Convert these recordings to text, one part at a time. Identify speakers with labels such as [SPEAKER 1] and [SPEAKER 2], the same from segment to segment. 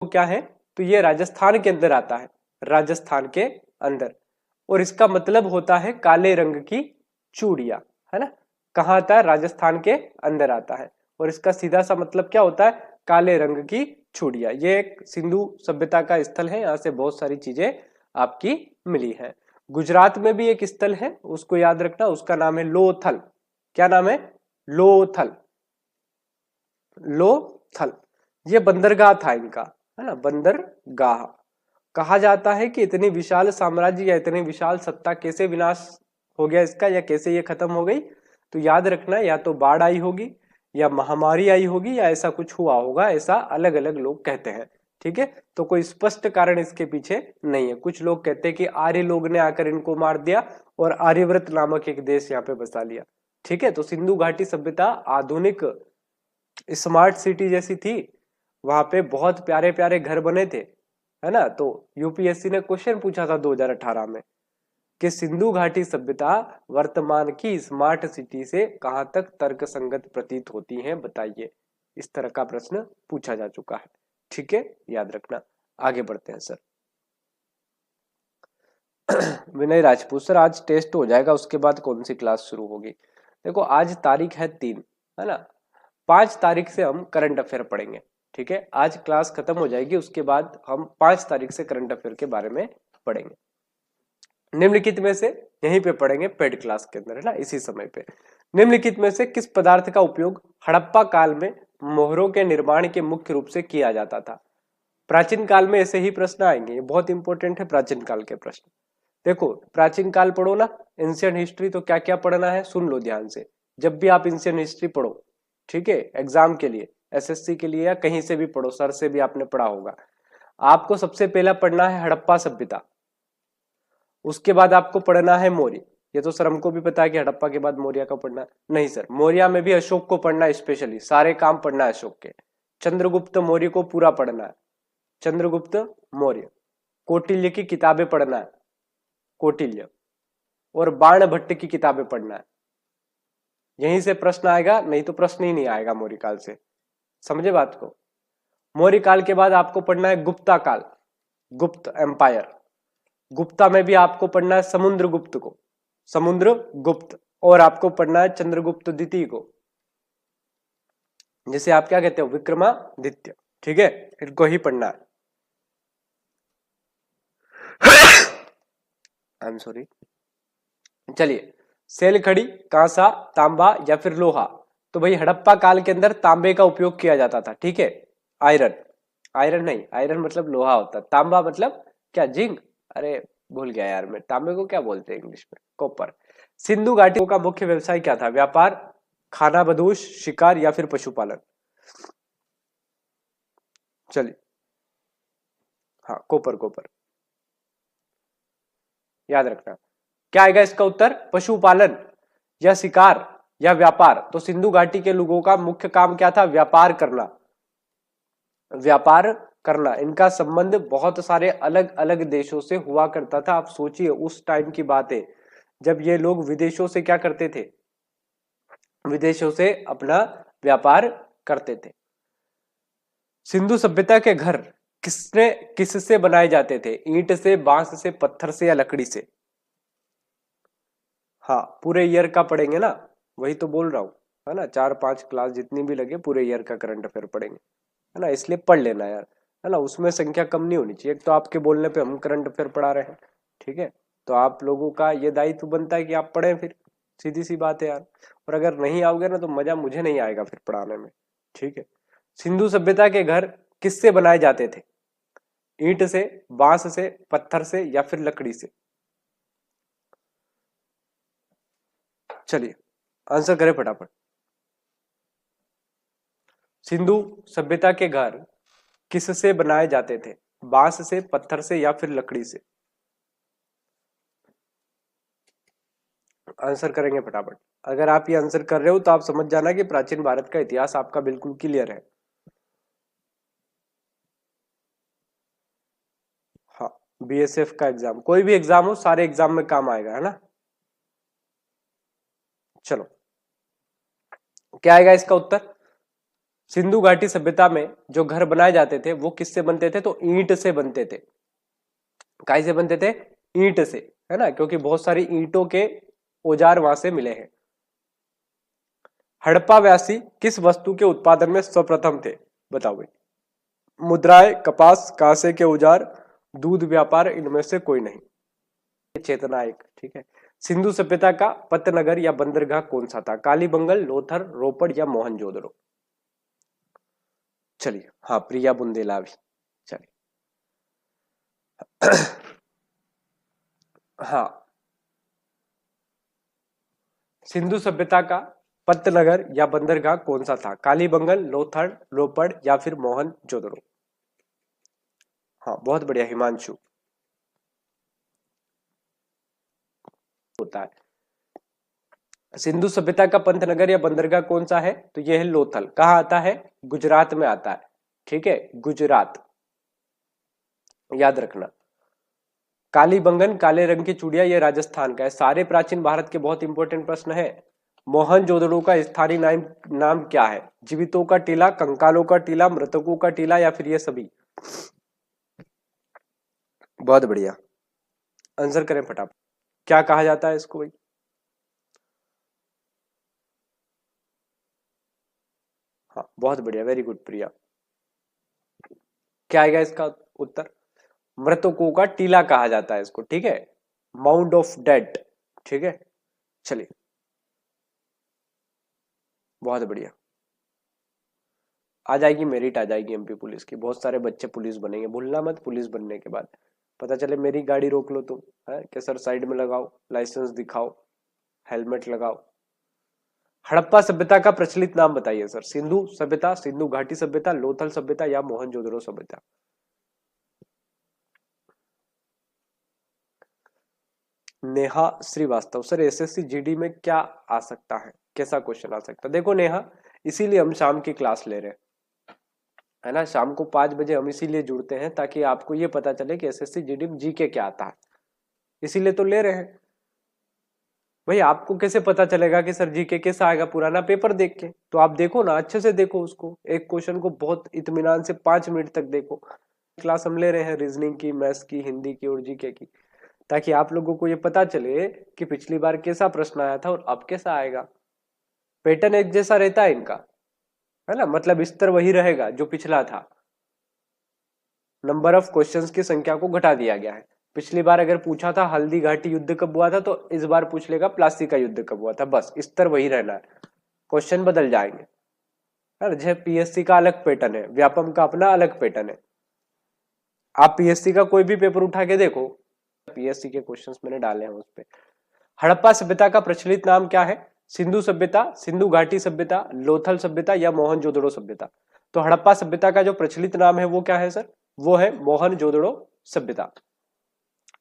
[SPEAKER 1] क्या है, तो ये राजस्थान के अंदर आता है, राजस्थान के अंदर, और इसका मतलब होता है काले रंग की चूड़ियां, है ना। कहाँ आता है, राजस्थान के अंदर आता है, और इसका सीधा सा मतलब क्या होता है, काले रंग की चूड़ियां। ये एक सिंधु सभ्यता का स्थल है, यहाँ से बहुत सारी चीजें आपकी मिली है। गुजरात में भी एक स्थल है, उसको याद रखना, उसका नाम है लोथल। क्या नाम है, लोथल, लोथल। ये बंदरगाह था इनका, है ना, बंदरगाह। कहा जाता है कि इतनी विशाल साम्राज्य या इतनी विशाल सत्ता कैसे विनाश हो गया इसका, या कैसे ये खत्म हो गई, तो याद रखना या तो बाढ़ आई होगी, या महामारी आई होगी, या ऐसा कुछ हुआ होगा, ऐसा अलग अलग लोग कहते हैं। ठीक है, तो कोई स्पष्ट कारण इसके पीछे नहीं है। कुछ लोग कहते हैं कि आर्य लोग ने आकर इनको मार दिया और आर्यव्रत नामक एक देश यहाँ पे बसा लिया। ठीक है, तो सिंधु घाटी सभ्यता आधुनिक स्मार्ट सिटी जैसी थी, वहां पे बहुत प्यारे प्यारे घर बने थे, है ना। तो यूपीएससी ने क्वेश्चन पूछा था 2018 में कि सिंधु घाटी सभ्यता वर्तमान की स्मार्ट सिटी से कहां तक तर्कसंगत प्रतीत होती है, बताइए। इस तरह का प्रश्न पूछा जा चुका है। ठीक है, याद रखना। आगे बढ़ते हैं सर। विनय राजपूत सर, आज टेस्ट हो जाएगा, उसके बाद कौन सी क्लास शुरू होगी। देखो आज तारीख है 3, है ना, 5 तारीख से हम करंट अफेयर पढ़ेंगे। ठीक है, आज क्लास खत्म हो जाएगी, उसके बाद हम 5 तारीख से करंट अफेयर के बारे में पढ़ेंगे। निम्नलिखित में से, यहीं पे पढ़ेंगे पेड क्लास के अंदर, है ना, इसी समय पे। निम्नलिखित में से किस पदार्थ का उपयोग हड़प्पा काल में मोहरों के निर्माण के मुख्य रूप से किया जाता था। प्राचीन काल में ऐसे ही प्रश्न आएंगे, ये बहुत इंपॉर्टेंट है प्राचीन काल के प्रश्न। देखो प्राचीन काल पढ़ो ना, एंशियंट हिस्ट्री, तो क्या क्या पढ़ना है सुन लो ध्यान से। जब भी आप एंशियंट हिस्ट्री पढ़ो, ठीक है, एग्जाम के लिए, एसएससी के लिए, या कहीं से भी पढ़ो, सर से भी आपने पढ़ा होगा, आपको सबसे पहला पढ़ना है हड़प्पा सभ्यता, उसके बाद आपको पढ़ना है मौर्य। ये तो सर हमको भी पता है कि हड़प्पा के बाद मौर्य का पढ़ना, नहीं सर, मौर्य में भी अशोक को पढ़ना है, स्पेशली सारे काम पढ़ना है अशोक के। चंद्रगुप्त मौर्य को पूरा पढ़ना है, चंद्रगुप्त मौर्य। कौटिल्य की किताबें पढ़ना है, कौटिल्य, और बाण भट्ट की किताबें पढ़ना है। यहीं से प्रश्न आएगा, नहीं तो प्रश्न ही नहीं आएगा मौर्य काल से, समझे बात को। मौर्य काल के बाद आपको पढ़ना है गुप्ता काल, गुप्त एम्पायर। गुप्ता में भी आपको पढ़ना है समुद्रगुप्त को, समुद्रगुप्त, और आपको पढ़ना है चंद्रगुप्त द्वितीय को, जिसे आप क्या कहते हो, विक्रमादित्य। ठीक है, इनको ही पढ़ना है। I am sorry. चलिए, सेलखड़ी, कांसा, तांबा या फिर लोहा, तो भाई हड़प्पा काल के अंदर तांबे का उपयोग किया जाता था। ठीक है, आयरन, आयरन नहीं, आयरन मतलब लोहा होता, तांबा मतलब क्या, जिंक। अरे भूल गया यार मैं, तांबे को क्या बोलते हैं इंग्लिश में, कॉपर। सिंधु घाटी का मुख्य व्यवसाय क्या था, व्यापार, खाना बदोश, शिकार या फिर पशुपालन। चलिए, हाँ कॉपर, कॉपर याद रखना। क्या आएगा इसका उत्तर, पशुपालन या शिकार या व्यापार। तो सिंधु घाटी के लोगों का मुख्य काम क्या था, व्यापार करना, व्यापार करना। इनका संबंध बहुत सारे अलग अलग देशों से हुआ करता था। आप सोचिए उस टाइम की बात है जब ये लोग विदेशों से क्या करते थे, विदेशों से अपना व्यापार करते थे। सिंधु सभ्यता के घर किससे बनाए जाते थे, ईंट से, बांस से, पत्थर से या लकड़ी से। हाँ पूरे ईयर का पढ़ेंगे ना, वही तो बोल रहा हूँ, है ना, 4-5 क्लास जितनी भी लगे पूरे ईयर का करंट अफेयर पढ़ेंगे, है ना, इसलिए पढ़ लेना यार, है ना, उसमें संख्या कम नहीं होनी चाहिए। एक तो आपके बोलने पे हम करंट अफेयर पढ़ा रहे हैं, ठीक है, तो आप लोगों का ये दायित्व बनता है कि आप पढ़ें, फिर सीधी सी बात है यार। और अगर नहीं आओगे ना तो मजा मुझे नहीं आएगा फिर पढ़ाने में। ठीक है, सिंधु सभ्यता के घर किससे बनाए जाते थे, ईंट से, बांस से, पत्थर से या फिर लकड़ी से। चलिए आंसर करें फटाफट। सिंधु सभ्यता के घर किससे बनाए जाते थे, बांस से, पत्थर से या फिर लकड़ी से। आंसर करेंगे फटाफट। अगर आप ये आंसर कर रहे हो तो आप समझ जाना कि प्राचीन भारत का इतिहास आपका बिल्कुल क्लियर है। हाँ, बीएसएफ का एग्जाम, कोई भी एग्जाम हो, सारे एग्जाम में काम आएगा, है ना। चलो क्या आएगा इसका उत्तर, सिंधु घाटी सभ्यता में जो घर बनाए जाते थे वो किससे बनते थे? तो ईंट से बनते थे। काय से बनते थे? ईंट से, है ना, क्योंकि बहुत सारी ईंटों के औजार वहां से मिले हैं। हड़प्पावासी किस वस्तु के उत्पादन में सर्वप्रथम थे? बताओ भाई। मुद्राएं, कपास, कांसे के औजार, दूध व्यापार, इनमें से कोई नहीं। चेतना एक, ठीक है। सिंधु सभ्यता का पतनगर या बंदरगाह कौन सा था? कालीबंगन, लोथर, रोपड़ या मोहनजोदड़ो? चलिए, हाँ, प्रिया बुंदेला भी। चलिए हाँ, सिंधु सभ्यता का पतनगर या बंदरगाह कौन सा था? कालीबंगन, लोथर, रोपड़ या फिर मोहनजोदड़ो? हाँ, बहुत बढ़िया हिमांशु। होता है। सिंधु सभ्यता का पंतनगर या बंदरगाह कौन सा है? तो यह है लोथल। कहाँ आता है? गुजरात में आता है, ठीक है, गुजरात, याद रखना। कालीबंगन, काले रंग की चूड़िया, ये राजस्थान का है। सारे प्राचीन भारत के बहुत इंपॉर्टेंट प्रश्न है। मोहनजोदड़ो का स्थानीय नाम क्या है? जीवितों का टीला, कंकालों का टीला, मृतकों का टीला या फिर ये सभी? बहुत बढ़िया, आंसर करें फटाफट। क्या कहा जाता है इसको भाई? हाँ, बहुत बढ़िया, वेरी गुड प्रिया। क्या आएगा इसका उत्तर? मृतकों का टीला कहा जाता है इसको, ठीक है, माउंट ऑफ डेड, ठीक है। चलिए, बहुत बढ़िया। आ जाएगी मेरिट, आ जाएगी एमपी पुलिस की। बहुत सारे बच्चे पुलिस बनेंगे, भूलना मत। पुलिस बनने के बाद पता चले मेरी गाड़ी रोक लो तुम, है कि सर साइड में लगाओ, लाइसेंस दिखाओ, हेलमेट लगाओ। हड़प्पा सभ्यता का प्रचलित नाम बताइए सर। सिंधु सभ्यता, सिंधु घाटी सभ्यता, लोथल सभ्यता या मोहनजोदड़ो सभ्यता? Neha Srivastava, sir SSC GD में क्या आ सकता है? कैसा क्वेश्चन आ सकता है? देखो नेहा, इसीलिए हम शाम की क्लास ले रहे हैं, है ना। शाम को 5 बजे हम इसीलिए जुड़ते हैं ताकि आपको ये पता चले कि एसएससी जीडी में जीके क्या आता है, इसीलिए तो ले रहे हैं भाई। आपको कैसे पता चलेगा कि सर जीके कैसा आएगा? पुराना पेपर देख के। तो आप देखो ना, अच्छे से देखो उसको, एक क्वेश्चन को बहुत इत्मीनान से 5 मिनट तक देखो। क्लास हम ले रहे हैं रीजनिंग की, मैथ्स की, हिंदी की और जीके की, ताकि आप लोगों को ये पता चले कि पिछली बार कैसा प्रश्न आया था और अब कैसा आएगा। पैटर्न एक जैसा रहता है इनका, है ना, मतलब स्तर वही रहेगा जो पिछला था। नंबर ऑफ क्वेश्चंस की संख्या को घटा दिया गया है। पिछली बार अगर पूछा था हल्दी घाटी युद्ध कब हुआ था, तो इस बार पूछ लेगा प्लासी का युद्ध कब हुआ था। बस स्तर वही रहना है, क्वेश्चन बदल जाएंगे। जैसे पीएससी का अलग पैटर्न है, व्यापम का अपना अलग पैटर्न है। आप पीएससी का कोई भी पेपर उठा के देखो, पीएससी के क्वेश्चंस मैंने डाले हैं उस पे। हड़प्पा सभ्यता का प्रचलित नाम क्या है? सिंधु सभ्यता, सिंधु घाटी सभ्यता, लोथल सभ्यता या मोहनजोदड़ो सभ्यता? तो हड़प्पा सभ्यता का जो प्रचलित नाम है वो क्या है सर? वो है मोहनजोदड़ो सभ्यता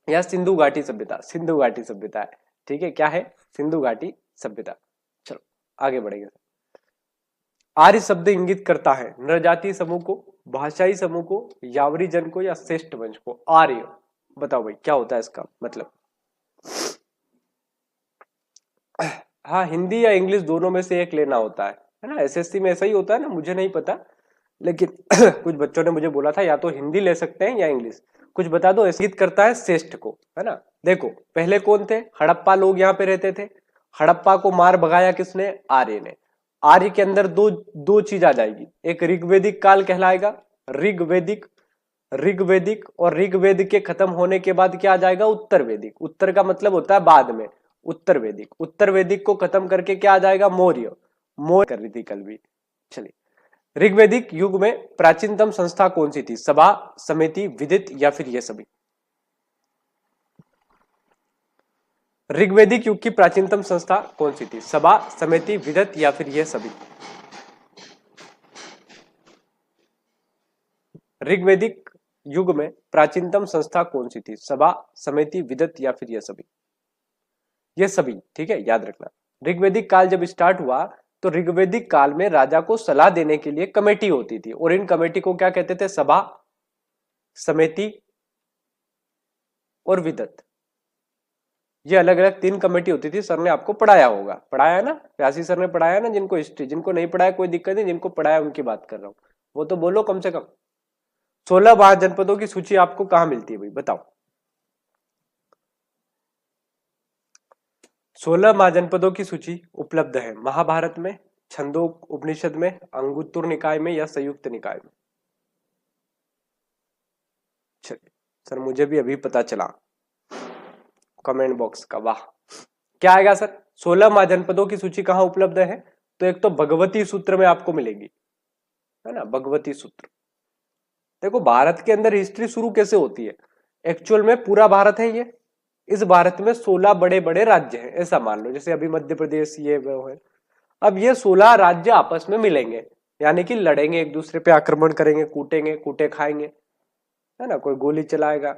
[SPEAKER 1] या सिंधु घाटी सभ्यता। सिंधु घाटी सभ्यता है, ठीक है। क्या है? सिंधु घाटी सभ्यता। चलो आगे बढ़ेंगे। आर्य शब्द इंगित करता है नरजातीय समूह को, भाषाई समूह को, यावरी जन को या श्रेष्ठ वंश को? आर्य, बताओ भाई क्या होता है इसका मतलब? हाँ, हिंदी या इंग्लिश दोनों में से एक लेना होता है ना। एसएससी में ऐसा ही होता है ना, मुझे नहीं पता, लेकिन कुछ बच्चों ने मुझे बोला था या तो हिंदी ले सकते हैं या इंग्लिश। कुछ बता दो। इंगित करता है श्रेष्ठ को, है ना। देखो पहले कौन थे? हड़प्पा लोग यहाँ पे रहते थे। हड़प्पा को मार भगाया किसने? आर्य ने। आर्य के अंदर दो दो चीज आ जाएगी, एक ऋग्वेदिक काल कहलाएगा, ऋग्वेदिक, ऋग्वेदिक, और ऋग्वेद के खत्म होने के बाद क्या आ जाएगा? उत्तर वेदिक। उत्तर का मतलब होता है बाद में, उत्तर वेदिक। उत्तर वेदिक को खत्म करके क्या आ जाएगा? मौर्य। मौर्य कर रही थी कल भी। चलिए, ऋग्वेदिक युग में प्राचीनतम संस्था कौन सी थी? सभा, समिति, विदित या फिर ये सभी? ऋग्वेदिक युग की प्राचीनतम संस्था कौन सी थी? सभा, समिति, विदित या फिर ये सभी? ऋग्वेदिक युग में प्राचीनतम संस्था कौन सी थी? सभा, समिति, विदित या फिर ये सभी? ये सभी, ठीक है, याद रखना। ऋग्वेदिक काल जब स्टार्ट हुआ तो ऋग्वेदिक काल में राजा को सलाह देने के लिए कमेटी होती थी, और इन कमेटी को क्या कहते थे? सभा, समिति और विदत। ये अलग अलग 3 कमेटी होती थी। सर ने आपको पढ़ाया होगा, पढ़ाया है ना, व्यासी सर ने पढ़ाया ना जिनको हिस्ट्री, जिनको नहीं पढ़ाया कोई दिक्कत नहीं, जिनको पढ़ाया उनकी बात कर रहा हूँ, वो तो बोलो कम से कम। 16 महाजनपदों की सूची आपको कहाँ मिलती है भाई बताओ? 16 महाजनपदों की सूची उपलब्ध है महाभारत में, छंदोग उपनिषद में, अंगुत्तर निकाय में या संयुक्त निकाय में? चलिए सर मुझे भी अभी पता चला कमेंट बॉक्स का, वाह। क्या आएगा सर? 16 महाजनपदों की सूची कहाँ उपलब्ध है? तो एक तो भगवती सूत्र में आपको मिलेगी, है ना, भगवती सूत्र। देखो भारत के अंदर हिस्ट्री शुरू कैसे होती है, एक्चुअल में पूरा भारत है ये, इस भारत में 16 बड़े बड़े राज्य हैं ऐसा मान लो, जैसे अभी मध्य प्रदेश ये वो है। अब ये 16 राज्य आपस में मिलेंगे, यानी कि लड़ेंगे, एक दूसरे पे आक्रमण करेंगे, कूटेंगे, कूटे खाएंगे, है ना, कोई गोली चलाएगा,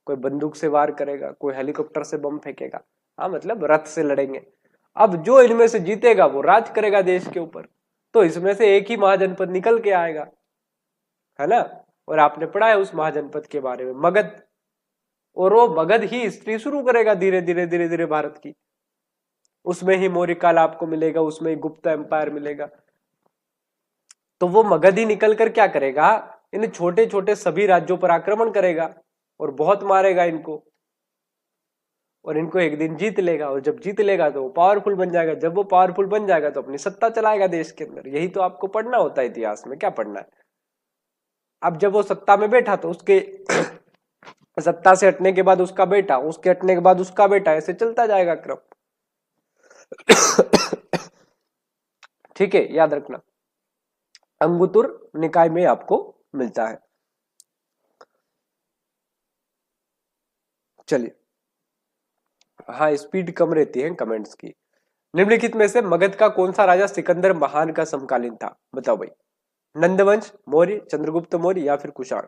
[SPEAKER 1] कोई बंदूक से वार करेगा, कोई हेलीकॉप्टर से बम फेंकेगा, हाँ मतलब रथ से लड़ेंगे। अब जो इनमें से जीतेगा वो राज करेगा देश के ऊपर, तो इसमें से एक ही महाजनपद निकल के आएगा, है ना। और आपने पढ़ा है उस महाजनपद के बारे में, मगध, और वो मगध ही हिस्ट्री शुरू करेगा धीरे धीरे धीरे धीरे भारत की। उसमें ही मौर्य काल आपको मिलेगा, उसमें ही गुप्त एम्पायर मिलेगा। तो वो मगध ही निकल कर क्या करेगा, इन छोटे छोटे सभी राज्यों पर आक्रमण करेगा और बहुत मारेगा इनको, और इनको एक दिन जीत लेगा, और जब जीत लेगा तो वो पावरफुल बन जाएगा, जब वो पावरफुल बन जाएगा तो अपनी सत्ता चलाएगा देश के अंदर। यही तो आपको पढ़ना होता है इतिहास में, क्या पढ़ना है। अब जब वो सत्ता में बैठा तो उसके सत्ता से हटने के बाद उसका बेटा, उसके हटने के बाद उसका बेटा, ऐसे चलता जाएगा क्रम। ठीक है, याद रखना, अंगुत्तर निकाय में आपको मिलता है। चलिए, हाँ स्पीड कम रहती है कमेंट्स की। निम्नलिखित में से मगध का कौन सा राजा सिकंदर महान का समकालीन था? बताओ भाई, नंदवंश, मौर्य, चंद्रगुप्त मौर्य या फिर कुषाण?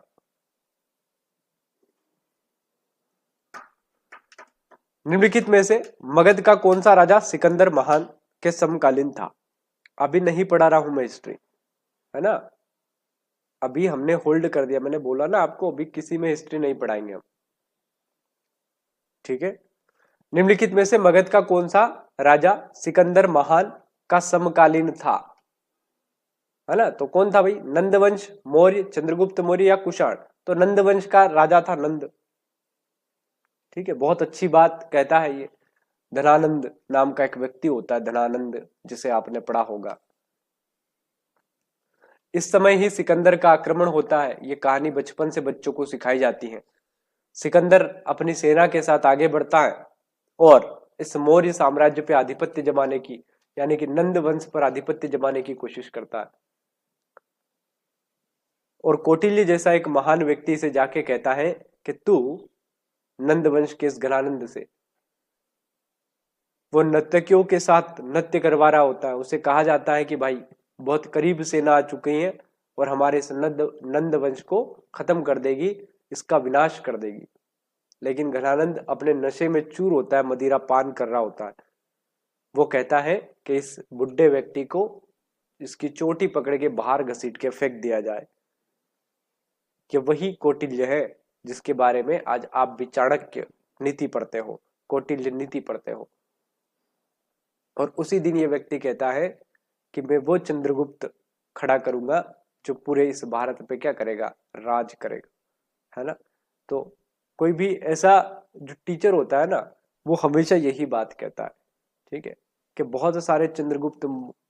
[SPEAKER 1] निम्नलिखित में से मगध का कौन सा राजा सिकंदर महान के समकालीन था? अभी नहीं पढ़ा रहा हूं मैं हिस्ट्री, है ना, अभी हमने होल्ड कर दिया, मैंने बोला ना आपको अभी किसी में हिस्ट्री नहीं पढ़ाएंगे हम, ठीक है। निम्नलिखित में से मगध का कौन सा राजा सिकंदर महान का समकालीन था? है ना, तो कौन था भाई? नंदवंश, मौर्य, चंद्रगुप्त मौर्य या कुषाण? तो नंदवंश का राजा था नंद, ठीक है, बहुत अच्छी बात कहता है ये। धनानंद नाम का एक व्यक्ति होता है, धनानंद, जिसे आपने पढ़ा होगा। इस समय ही सिकंदर का आक्रमण होता है, ये कहानी बचपन से बच्चों को सिखाई जाती है। सिकंदर अपनी सेना के साथ आगे बढ़ता है और इस मौर्य साम्राज्य पे आधिपत्य जमाने की, यानी कि नंद वंश पर आधिपत्य जमाने की कोशिश करता है। और कौटिल्य जैसा एक महान व्यक्ति से जाके कहता है कि तू नंद वंश के इस घनानंद से, वो नर्तकियों के साथ नृत्य करवा रहा होता है, उसे कहा जाता है कि भाई बहुत करीब सेना आ चुकी है और हमारे इस नंद वंश को खत्म कर देगी, इसका विनाश कर देगी। लेकिन घनानंद अपने नशे में चूर होता है, मदिरा पान कर रहा होता है। वो कहता है कि इस बुढ़े व्यक्ति को इसकी चोटी पकड़ के बाहर घसीट के फेंक दिया जाए। कि वही कौटिल्य है जिसके बारे में आज आप भी चाणक्य नीति पढ़ते हो, कौटिल्य नीति पढ़ते हो। और उसी दिन ये व्यक्ति कहता है कि मैं वो चंद्रगुप्त खड़ा करूंगा जो पूरे इस भारत पे क्या करेगा, राज करेगा, है ना। तो कोई भी ऐसा जो टीचर होता है ना, वो हमेशा यही बात कहता है, ठीक है, कि बहुत सारे चंद्रगुप्त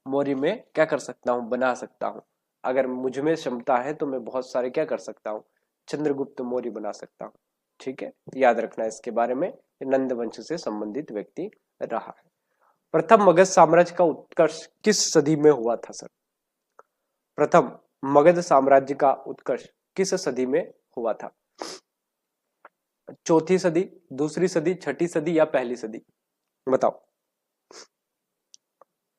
[SPEAKER 1] मौर्य में क्या कर सकता हूँ, बना सकता हूँ। अगर मुझ में क्षमता है तो मैं बहुत सारे क्या कर सकता हूँ, चंद्रगुप्त मौर्य बना सकता हूँ, ठीक है। याद रखना इसके बारे में, नंद वंश से संबंधित व्यक्ति रहा है। प्रथम मगध साम्राज्य का उत्कर्ष किस सदी में हुआ था सर? प्रथम मगध साम्राज्य का उत्कर्ष किस सदी में हुआ था? चौथी सदी, दूसरी सदी, छठी सदी या पहली सदी? बताओ,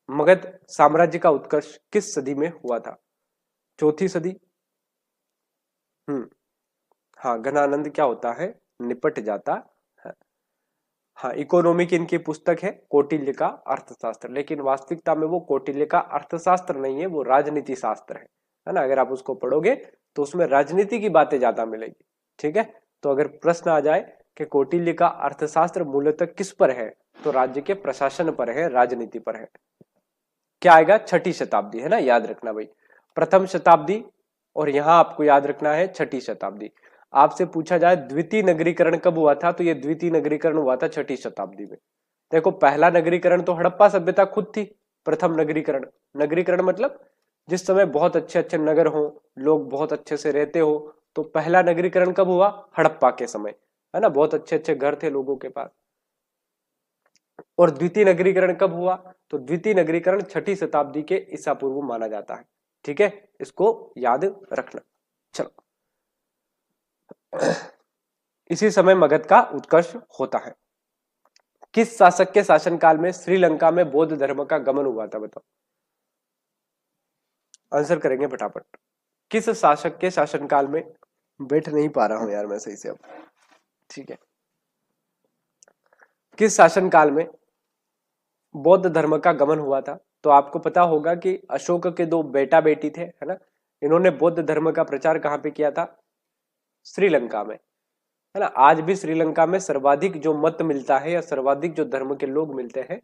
[SPEAKER 1] मगध साम्राज्य का उत्कर्ष किस सदी में हुआ था? चौथी सदी? हाँ, घनानंद क्या होता है, निपट जाता है। हाँ, इकोनॉमिक इनकी पुस्तक है, कौटिल्य का अर्थशास्त्र, लेकिन वास्तविकता में वो कौटिल्य का अर्थशास्त्र नहीं है, वो राजनीति शास्त्र है ना। अगर आप उसको पढ़ोगे तो उसमें राजनीति की बातें ज्यादा मिलेगी, ठीक है। तो अगर प्रश्न आ जाए कि कौटिल्य का अर्थशास्त्र मूलतः किस पर है, तो राज्य के प्रशासन पर है, राजनीति पर है। क्या आएगा, छठी शताब्दी, है ना, याद रखना भाई, प्रथम शताब्दी और यहां आपको याद रखना है छठी शताब्दी। आपसे पूछा जाए द्वितीय नगरीकरण कब हुआ था, तो ये द्वितीय नगरीकरण हुआ था छठी शताब्दी में। देखो पहला नगरीकरण तो हड़प्पा सभ्यता खुद थी। प्रथम नगरीकरण, नगरीकरण मतलब जिस समय बहुत अच्छे अच्छे नगर हो, लोग बहुत अच्छे से रहते हो, तो पहला नगरीकरण कब हुआ, हड़प्पा के समय, है ना, बहुत अच्छे अच्छे घर थे लोगों के पास। और द्वितीय नगरीकरण कब हुआ, तो द्वितीय नगरीकरण छठी शताब्दी के ईसा पूर्व माना जाता है। ठीक है, इसको याद रखना। चलो इसी समय मगध का उत्कर्ष होता है। किस शासक के शासनकाल में श्रीलंका में बौद्ध धर्म का गमन हुआ था, बताओ, आंसर करेंगे फटाफट। किस शासक के शासनकाल में, बैठ नहीं पा रहा हूं यार मैं सही से अब, ठीक है, किस शासनकाल में बौद्ध धर्म का गमन हुआ था, तो आपको पता होगा कि अशोक के दो बेटा बेटी थे, है ना, इन्होंने बौद्ध धर्म का प्रचार कहां पे किया था, श्रीलंका में, है ना। आज भी श्रीलंका में सर्वाधिक जो मत मिलता है या सर्वाधिक जो धर्म के लोग मिलते हैं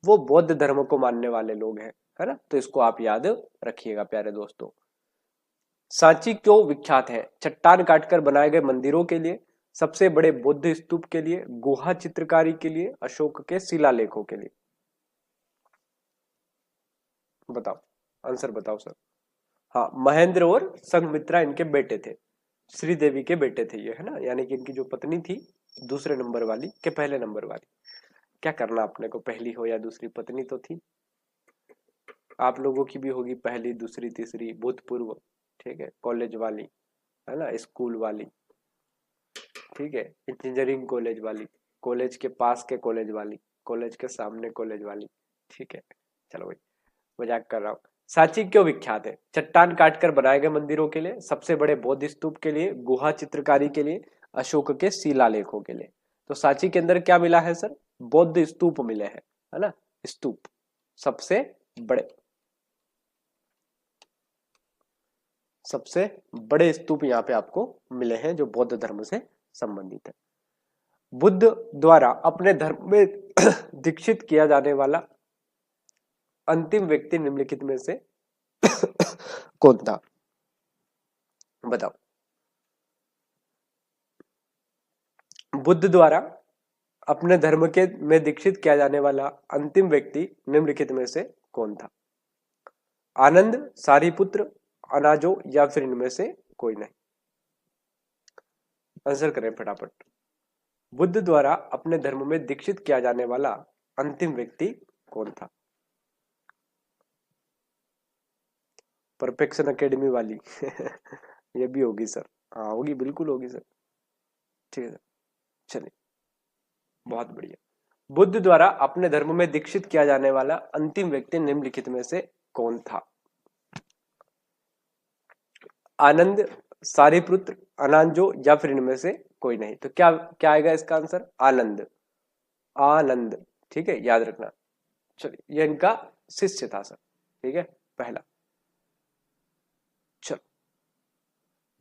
[SPEAKER 1] वो बौद्ध धर्म को मानने वाले लोग हैं, है ना, तो इसको आप याद रखिएगा प्यारे दोस्तों। सांची क्यों विख्यात है, चट्टान काटकर बनाए गए मंदिरों के लिए, सबसे बड़े बौद्ध स्तूप के लिए, गुहा चित्रकारी के लिए, अशोक के शिलालेखों के लिए, बताओ, आंसर बताओ सर। हाँ, महेंद्र और संघमित्रा इनके बेटे थे, श्रीदेवी के बेटे थे ये, है ना, यानी कि इनकी जो पत्नी थी दूसरे नंबर वाली के पहले नंबर वाली, क्या करना अपने को, पहली हो या दूसरी, पत्नी तो थी। आप लोगों की भी होगी पहली दूसरी तीसरी भूतपूर्व, ठीक है, कॉलेज वाली, है ना, स्कूल वाली, ठीक है, इंजीनियरिंग कॉलेज वाली, कॉलेज के पास के कॉलेज वाली, कॉलेज के सामने कॉलेज वाली, ठीक है। चलो भाई मजाक कर रहा हूँ। सांची क्यों विख्यात है, चट्टान काटकर बनाए गए मंदिरों के लिए, सबसे बड़े बौद्ध स्तूप के लिए, गुहा चित्रकारी के लिए, अशोक के शिलालेखों के लिए। तो सांची के अंदर क्या मिला है सर, बौद्ध स्तूप मिले हैं, है ना, स्तूप सबसे बड़े, सबसे बड़े स्तूप यहाँ पे आपको मिले हैं जो बौद्ध धर्म से संबंधित है। बुद्ध द्वारा अपने धर्म में दीक्षित किया जाने वाला अंतिम व्यक्ति निम्नलिखित में से कौन था, बताओ। बुद्ध द्वारा अपने धर्म के में दीक्षित किया जाने वाला अंतिम व्यक्ति निम्नलिखित में से कौन था, आनंद, सारिपुत्र, अनाजो या फिर इनमें से कोई नहीं, आंसर करें फटाफट। बुद्ध द्वारा अपने धर्म में दीक्षित किया जाने वाला अंतिम व्यक्ति कौन था, परफेक्शन एकेडमी वाली ये भी होगी सर, हाँ होगी, बिल्कुल होगी सर, ठीक है सर, चलिए बहुत बढ़िया। बुद्ध द्वारा अपने धर्म में दीक्षित किया जाने वाला अंतिम व्यक्ति निम्नलिखित में से कौन था, आनंद, सारिपुत्र, अनांजो या फिर इनमें से कोई नहीं, तो क्या क्या आएगा इसका आंसर, आनंद, आनंद, ठीक है, याद रखना। चलिए ये इनका शिष्य था सर, ठीक है, पहला। चलो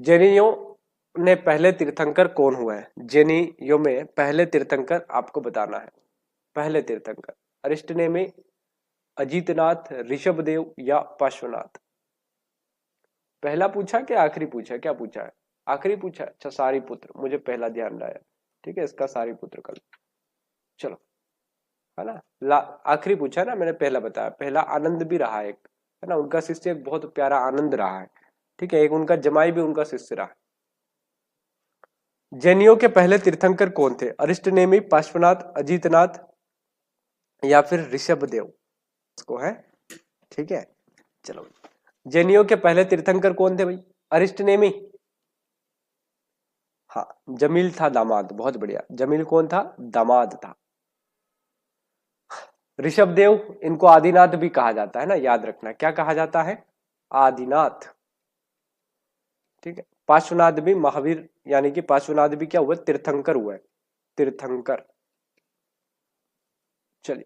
[SPEAKER 1] जैनियों ने पहले तीर्थंकर कौन हुआ है, जैनियों में पहले तीर्थंकर आपको बताना है, पहले तीर्थंकर अरिष्टनेमी, अजीतनाथ, ऋषभदेव या पार्श्वनाथ, पहला पूछा क्या आखिरी पूछा, क्या पूछा है, आखिरी पूछा, अच्छा सारिपुत्र, मुझे पहला ध्यान रहा है, ठीक है, इसका सारिपुत्र कर, चलो, है ना, आखिरी पूछा ना मैंने, पहला बताया, पहला आनंद भी रहा एक, है ना, उनका शिष्य एक बहुत प्यारा आनंद रहा है, ठीक है, एक उनका जमाई भी उनका शिष्य रहा है। जैनियों के पहले तीर्थंकर कौन थे, अरिष्टनेमी, पार्श्वनाथ, अजीतनाथ या फिर ऋषभदेव, इसको है, ठीक है। चलो जैनियों के पहले तीर्थंकर कौन थे भाई, अरिष्टनेमी, हाँ, जमील था दामाद, बहुत बढ़िया, जमील कौन था, दामाद था। ऋषभदेव इनको आदिनाथ भी कहा जाता है ना, याद रखना, क्या कहा जाता है, आदिनाथ, ठीक है। पार्श्वनाथ भी महावीर, यानी कि पार्श्वनाथ भी क्या हुआ, तीर्थंकर हुआ है, तीर्थंकर। चलिए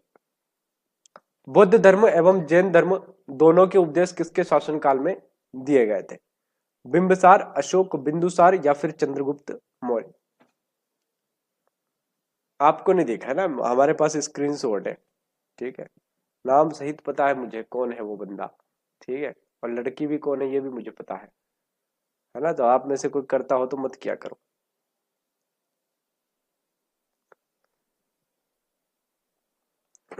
[SPEAKER 1] बुद्ध धर्म एवं जैन धर्म दोनों के उपदेश किसके शासनकाल में दिए गए थे, बिंबिसार, अशोक, बिंदुसार या फिर चंद्रगुप्त मौर्य, आपको नहीं देखा है ना, हमारे पास स्क्रीनशॉट है। ठीक है, नाम सहित पता है मुझे कौन है वो बंदा। ठीक है, और लड़की भी कौन है ये भी मुझे पता है ना। तो आप में से कोई करता हो तो मत किया करो।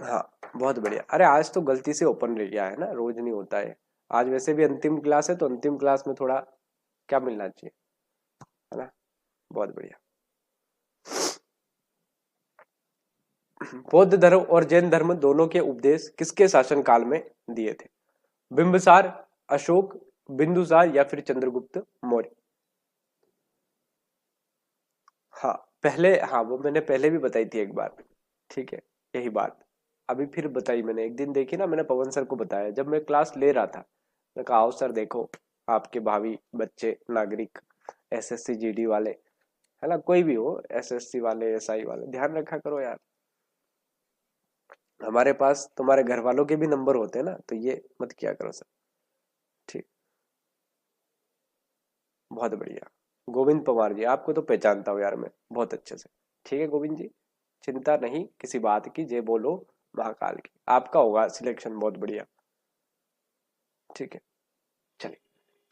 [SPEAKER 1] हाँ, बहुत बढ़िया। अरे आज तो गलती से ओपन रह गया है ना, रोज नहीं होता है। आज वैसे भी अंतिम क्लास है, तो अंतिम क्लास में थोड़ा क्या मिलना चाहिए, है ना। बहुत बढ़िया। बौद्ध धर्म और जैन धर्म दोनों के उपदेश किसके शासन काल में दिए थे? बिंबिसार, अशोक, बिंदुसार या फिर चंद्रगुप्त मौर्य? हाँ, पहले, हाँ वो मैंने पहले भी बताई थी एक बार। ठीक है, यही बात अभी फिर बताई मैंने। एक दिन देखी ना, मैंने पवन सर को बताया जब मैं क्लास ले रहा था। मैं कहा आओ सर देखो, आपके भावी बच्चे नागरिक, एसएससी जीडी वाले, है ना, कोई भी हो, एसएससी वाले एसआई वाले, ध्यान रखा करो यार। हमारे पास तुम्हारे घर वालों के भी नंबर होते हैं ना, तो ये मत किया करो सर। ठीक, बहुत बढ़िया। गोविंद पवार जी, आपको तो पहचानता हूँ यार मैं बहुत अच्छे से। ठीक है गोविंद जी, चिंता नहीं किसी बात की, जे बोलो महाकाल की, आपका होगा सिलेक्शन बहुत बढ़िया। ठीक है, चलिए,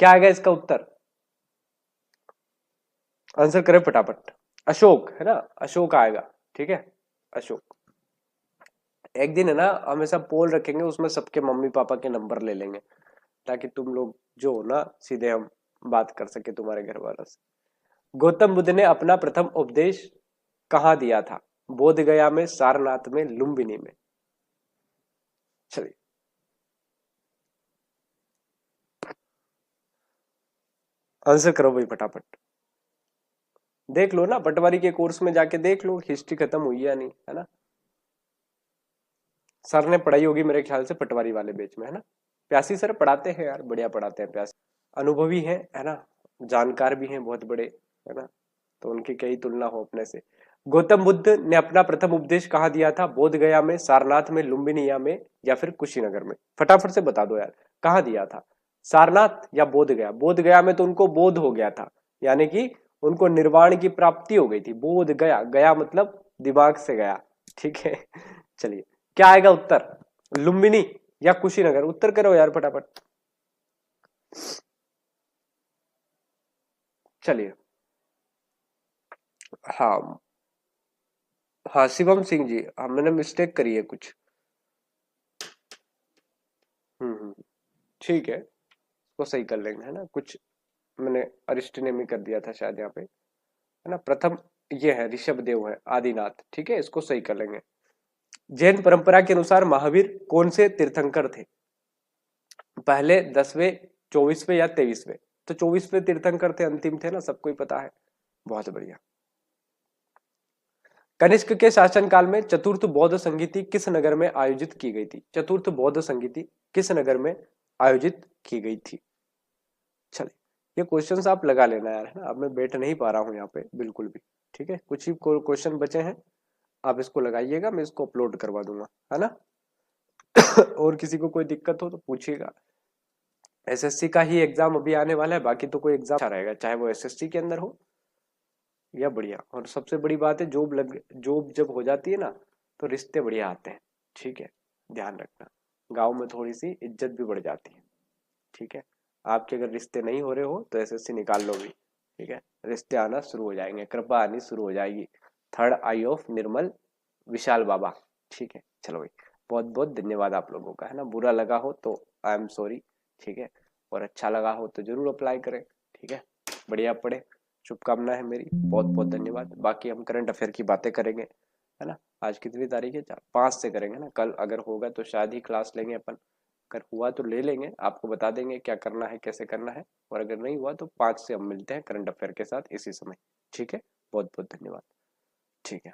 [SPEAKER 1] क्या आएगा इसका उत्तर? आंसर करें फटाफट। अशोक, है ना, अशोक आएगा। ठीक है, अशोक। एक दिन है ना, हमेशा पोल रखेंगे, उसमें सबके मम्मी पापा के नंबर ले लेंगे, ताकि तुम लोग जो हो ना, सीधे हम बात कर सके तुम्हारे घर वालों से। गौतम बुद्ध ने अपना प्रथम उपदेश कहाँ दिया था? बोध गया में, सारनाथ में, लुम्बिनी में? चलिए, आंसर करो भाई फटाफट। देख लो ना, पटवारी के कोर्स में जाके देख लो, हिस्ट्री खत्म हुई या नहीं, है ना। सर ने पढ़ाई होगी मेरे ख्याल से पटवारी वाले बैच में, है ना। प्यासी सर पढ़ाते हैं यार, बढ़िया पढ़ाते हैं प्यासी। अनुभवी हैं, है ना, जानकार भी हैं बहुत बड़े, है ना, तो उनकी कई तुलना हो अपने से। गौतम बुद्ध ने अपना प्रथम उपदेश कहाँ दिया था? बोध गया में, सारनाथ में, लुम्बिनिया में या फिर कुशीनगर में? फटाफट से बता दो यार, कहाँ दिया था? सारनाथ या बोध गया? बोध गया में तो उनको बोध हो गया था, यानी कि उनको निर्वाण की प्राप्ति हो गई थी। बोध गया, गया मतलब दिमाग से गया। ठीक है, चलिए, क्या आएगा उत्तर? लुम्बिनी या कुशीनगर? उत्तर करो यार फटाफट। चलिए, हाँ, हाँ शिवम सिंह जी, हाँ मैंने मिस्टेक करी है कुछ। हम्म, ठीक है, इसको सही कर लेंगे, है ना। कुछ मैंने अरिस्ट नेम ही कर दिया था शायद यहाँ पे, है ना। प्रथम ये है ऋषभ देव है, आदिनाथ। ठीक है, इसको सही कर लेंगे। जैन परंपरा के अनुसार महावीर कौन से तीर्थंकर थे? पहले, 10वें, 24वें या 23वें? तो 24वें तीर्थंकर थे, अंतिम थे ना, सबको ही पता है। बहुत बढ़िया। कनिष्क के शासनकाल में चतुर्थ बौद्ध संगीति किस नगर में आयोजित की गई थी? चतुर्थ बौद्ध संगीति किस नगर में आयोजित की गई थी? चलिए, ये क्वेश्चंस आप लगा लेना यार, है ना। अब मैं बैठ नहीं पा रहा हूँ यहाँ पे बिल्कुल भी। ठीक है, कुछ ही क्वेश्चन बचे हैं, आप इसको लगाइएगा, मैं इसको अपलोड करवा दूंगा, है ना। और किसी को कोई दिक्कत हो तो पूछिएगा। एसएससी का ही एग्जाम अभी आने वाला है, बाकी तो कोई एग्जाम अच्छा रहेगा, चाहे वो एसएससी के अंदर हो या बढ़िया। और सबसे बड़ी बात है, जॉब जब हो जाती है ना, तो रिश्ते बढ़िया आते हैं। ठीक है, ध्यान रखना, गांव में थोड़ी सी इज्जत भी बढ़ जाती है। ठीक है, आपके अगर रिश्ते नहीं हो रहे हो तो एसएससी निकाल लो भी। ठीक है, रिश्ते आना शुरू हो जाएंगे, कृपा आनी शुरू हो जाएगी। थर्ड आई ऑफ निर्मल विशाल बाबा। ठीक है, चलो भाई, बहुत बहुत धन्यवाद आप लोगों का, है ना। बुरा लगा हो तो आई एम सॉरी। ठीक है, और अच्छा लगा हो तो जरूर अप्लाई करें। ठीक है, बढ़िया पढ़े, शुभकामनाएं है मेरी, बहुत बहुत धन्यवाद। बाकी हम करंट अफेयर की बातें करेंगे, है ना। आज कितनी तारीख है? 5 से करेंगे ना, कल अगर होगा तो शायद ही क्लास लेंगे अपन। अगर हुआ तो ले लेंगे, आपको बता देंगे क्या करना है कैसे करना है। और अगर नहीं हुआ तो 5 से हम मिलते हैं करंट अफेयर के साथ इसी समय। ठीक है, बहुत बहुत धन्यवाद। ठीक है।